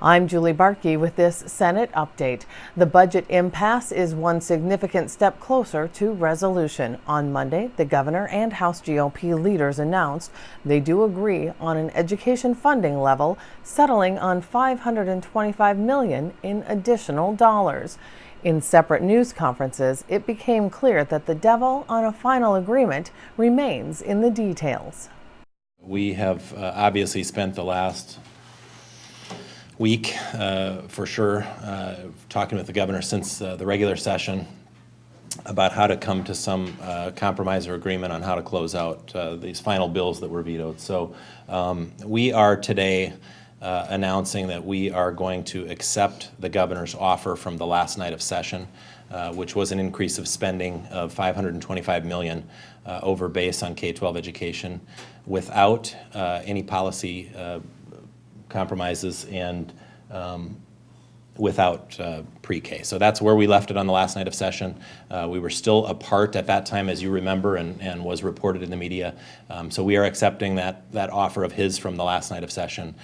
I'm Julie Barkey with this Senate update. The budget impasse is one significant step closer to resolution. On Monday, the governor and House GOP leaders announced they do agree on an education funding level, settling on $525 million in additional dollars. In separate news conferences, it became clear that the devil on a final agreement remains in the details. We have obviously spent the last week, for sure, talking with the governor since the regular session about how to come to some compromise or agreement on how to close out these final bills that were vetoed. So we are today announcing that we are going to accept the governor's offer from the last night of session, which was an increase of spending of $525 million over base on K-12 education without any policy compromises and without pre-K. So that's where we left it on the last night of session. We were still apart at that time, as you remember, and was reported in the media. So we are accepting that offer of his from the last night of session.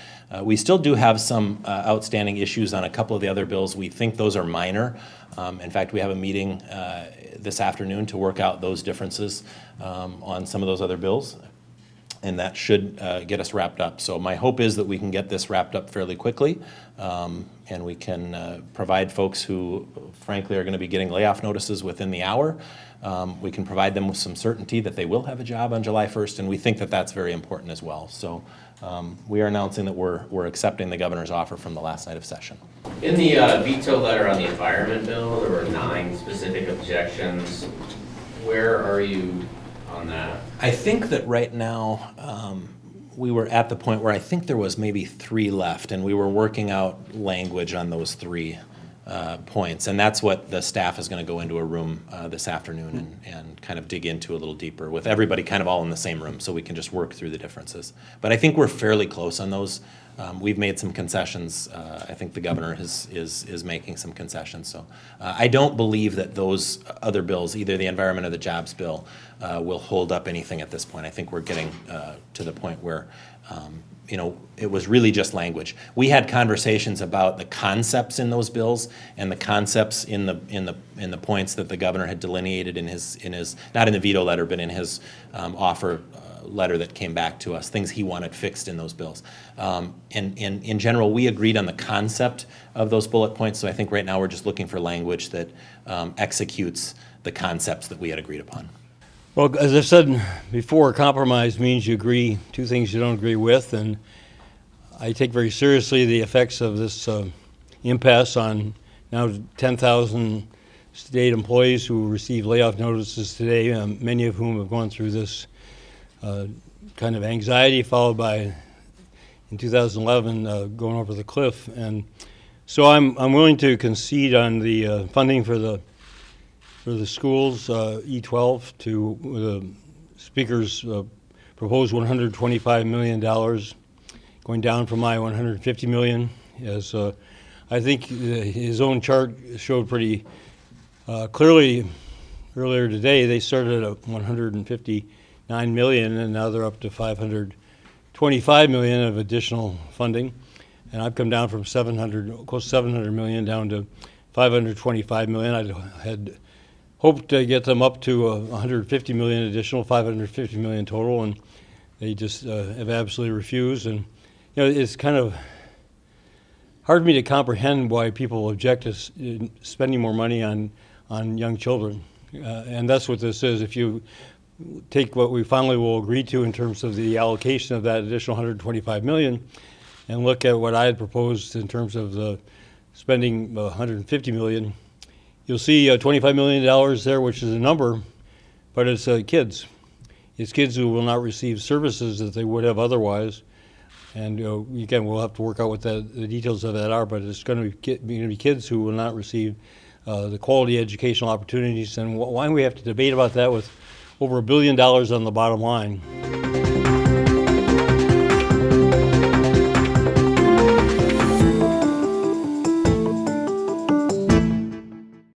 We still do have some outstanding issues on a couple of the other bills. We think those are minor. In fact, we have a meeting this afternoon to work out those differences on some of those other bills, and that should get us wrapped up. So my hope is that we can get this wrapped up fairly quickly, and we can provide folks who, frankly, are going to be getting layoff notices within the hour. We can provide them with some certainty that they will have a job on July 1st, and we think that that's very important as well. So we are announcing that we're accepting the governor's offer from the last night of session. In the veto letter on the environment bill, there were 9 specific objections. Where are you on that? I think that right now we were at the point where I think there was maybe 3 left, and we were working out language on those 3 points, and that's what the staff is going to go into a room this afternoon and kind of dig into a little deeper with everybody kind of all in the same room so we can just work through the differences. But I think we're fairly close on those. We've made some concessions. I think the governor is making some concessions. So I don't believe that those other bills, either the environment or the jobs bill, will hold up anything at this point. I think we're getting to the point where you know, it was really just language. We had conversations about the concepts in those bills and the concepts in the points that the governor had delineated in his not in the veto letter, but in his offer letter that came back to us, things he wanted fixed in those bills. And in general, we agreed on the concept of those bullet points, so I think right now we're just looking for language that executes the concepts that we had agreed upon. Well, as I said before, compromise means you agree 2 things you don't agree with, and I take very seriously the effects of this impasse on now 10,000 state employees who received layoff notices today, many of whom have gone through this kind of anxiety followed by, in 2011, going over the cliff. And so I'm willing to concede on the funding for the schools, E12, to the Speaker's proposed $125 million, going down from my $150 million. As I think his own chart showed pretty clearly earlier today, they started at $159 million, and now they're up to $525 million of additional funding. And I've come down from close to $700 million down to $525 million. I had hoped to get them up to $150 million additional, $550 million total, and they just have absolutely refused. And you know, it's kind of hard for me to comprehend why people object to spending more money on young children. And that's what this is. If you take what we finally will agree to in terms of the allocation of that additional $125 million and look at what I had proposed in terms of the spending $150 million, you'll see $25 million there, which is a number, but it's kids. It's kids who will not receive services that they would have otherwise. And again, we'll have to work out what the details of that are, but it's going to be kids who will not receive the quality educational opportunities. And why do we have to debate about that with over $1 billion on the bottom line?